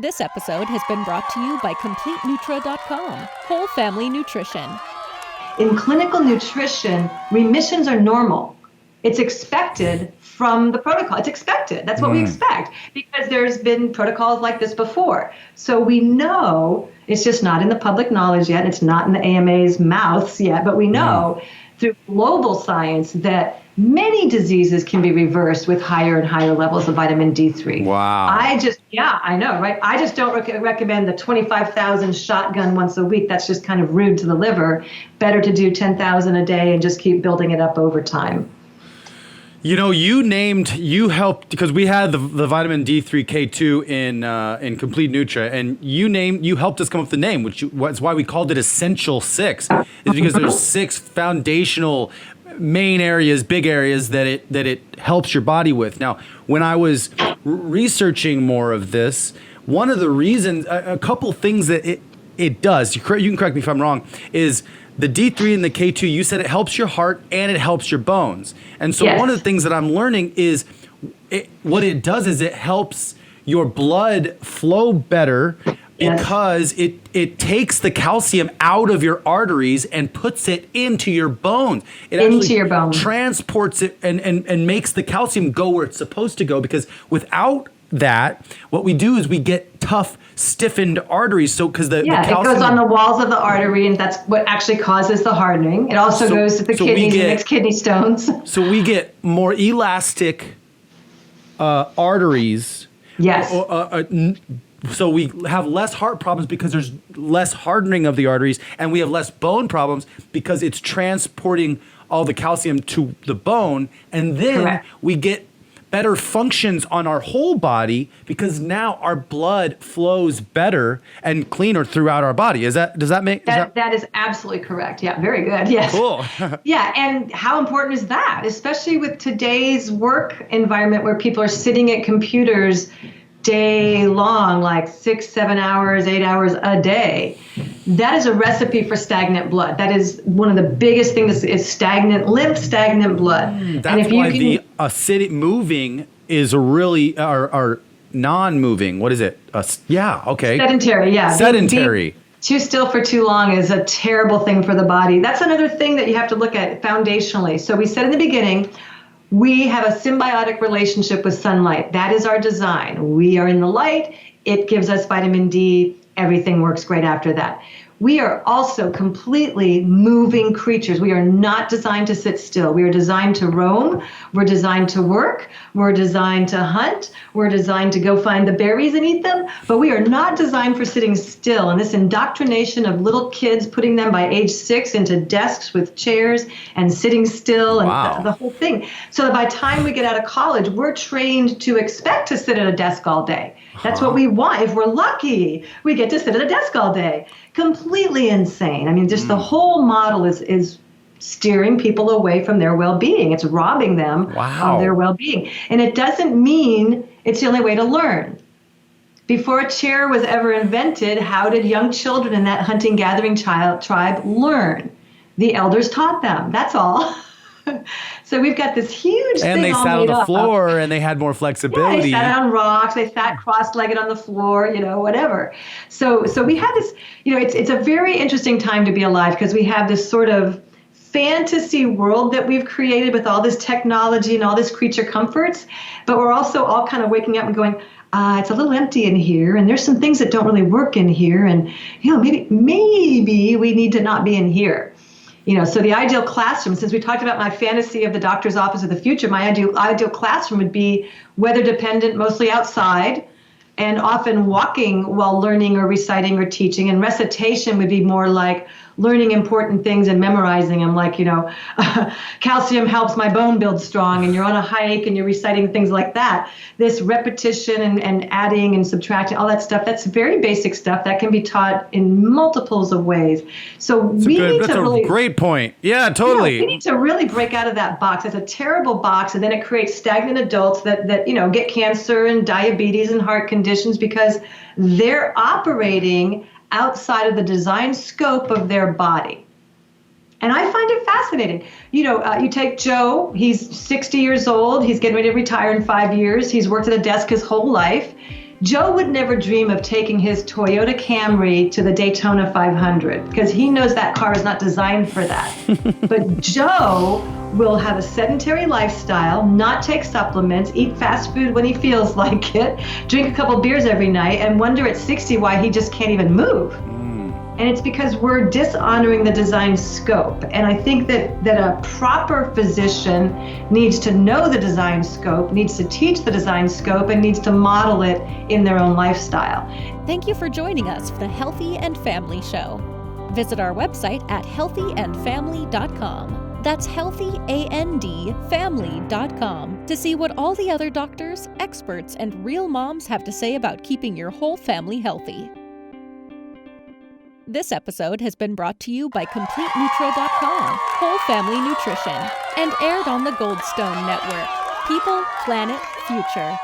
This episode has been brought to you by CompleteNutra.com, Whole Family Nutrition. In clinical nutrition, remissions are normal. It's expected from the protocol. It's expected. That's what we expect because there's been protocols like this before. So we know, it's just not in the public knowledge yet. It's not in the AMA's mouths yet, but we know through global science that many diseases can be reversed with higher and higher levels of vitamin D3. Wow. I know, right? I just don't recommend the 25,000 shotgun once a week. That's just kind of rude to the liver. Better to do 10,000 a day and just keep building it up over time. You know, you helped because we had the vitamin D3 K2 in Complete Nutra, and you helped us come up with the name, that's why we called it Essential 6, is because there's 6 foundational main areas, big areas that it helps your body with. Now, when I was researching more of this, one of the reasons, a couple things that it does, you can correct me if I'm wrong, is the D3 and the K2, you said it helps your heart and it helps your bones. And so one of the things that I'm learning is what it does is it helps your blood flow better because it takes the calcium out of your arteries and puts it into your bones. It into your bones. Transports it and makes the calcium go where it's supposed to go, because without that, what we do is we get tough, stiffened arteries. So because the calcium, it goes on the walls of the artery, and that's what actually causes the hardening. It also goes to the kidneys and makes kidney stones. So we get more elastic arteries. Yes. So we have less heart problems because there's less hardening of the arteries, and we have less bone problems because it's transporting all the calcium to the bone, and then we get better functions on our whole body because now our blood flows better and cleaner throughout our body. Does that make sense? That is absolutely correct. Yeah, very good. Yes. Cool. Yeah, and how important is that, especially with today's work environment where people are sitting at computers day long, like 6, 7 hours, 8 hours a day. That is a recipe for stagnant blood. That is one of the biggest things is stagnant lymph, stagnant blood. That's and if why you the acidic moving is really, or non-moving. What is it? Sedentary, yeah. Sedentary. Too still for too long is a terrible thing for the body. That's another thing that you have to look at foundationally. So we said in the beginning, we have a symbiotic relationship with sunlight. That is our design. We are in the light. It gives us vitamin D. Everything works great after that. We are also completely moving creatures. We are not designed to sit still. We are designed to roam. We're designed to work. We're designed to hunt. We're designed to go find the berries and eat them. But we are not designed for sitting still. And this indoctrination of little kids, putting them by age 6 into desks with chairs and sitting still and the whole thing. So that by the time we get out of college, we're trained to expect to sit at a desk all day. That's what we want. If we're lucky, we get to sit at a desk all day. Completely insane. I mean, just the whole model is steering people away from their well-being. It's robbing them of their well-being. And it doesn't mean it's the only way to learn. Before a chair was ever invented, how did young children in that hunting-gathering tribe learn? The elders taught them. That's all. So we've got this huge thing. And they sat on the floor and they had more flexibility. Yeah, they sat on rocks, they sat cross-legged on the floor, whatever. So we have this, it's a very interesting time to be alive because we have this sort of fantasy world that we've created with all this technology and all this creature comforts, but we're also all kind of waking up and going, it's a little empty in here, and there's some things that don't really work in here, and maybe we need to not be in here. So the ideal classroom, since we talked about my fantasy of the doctor's office of the future, my ideal classroom would be weather dependent, mostly outside, and often walking while learning or reciting or teaching. And recitation would be more like learning important things and memorizing them, like, calcium helps my bone build strong, and you're on a hike and you're reciting things like that. This repetition and adding and subtracting, all that stuff, that's very basic stuff that can be taught in multiples of ways. So that's a great point. Yeah, totally. We need to really break out of that box. It's a terrible box, and then it creates stagnant adults that get cancer and diabetes and heart conditions because they're operating outside of the design scope of their body. And I find it fascinating. You take Joe, he's 60 years old. He's getting ready to retire in 5 years. He's worked at a desk his whole life. Joe would never dream of taking his Toyota Camry to the Daytona 500 because he knows that car is not designed for that. But Joe will have a sedentary lifestyle, not take supplements, eat fast food when he feels like it, drink a couple beers every night, and wonder at 60 why he just can't even move. And it's because we're dishonoring the design scope. And I think that a proper physician needs to know the design scope, needs to teach the design scope, and needs to model it in their own lifestyle. Thank you for joining us for the Healthy and Family Show. Visit our website at healthyandfamily.com. That's healthyandfamily.com to see what all the other doctors, experts, and real moms have to say about keeping your whole family healthy. This episode has been brought to you by CompleteNutro.com, Whole Family Nutrition, and aired on the Goldstone Network. People, Planet, Future.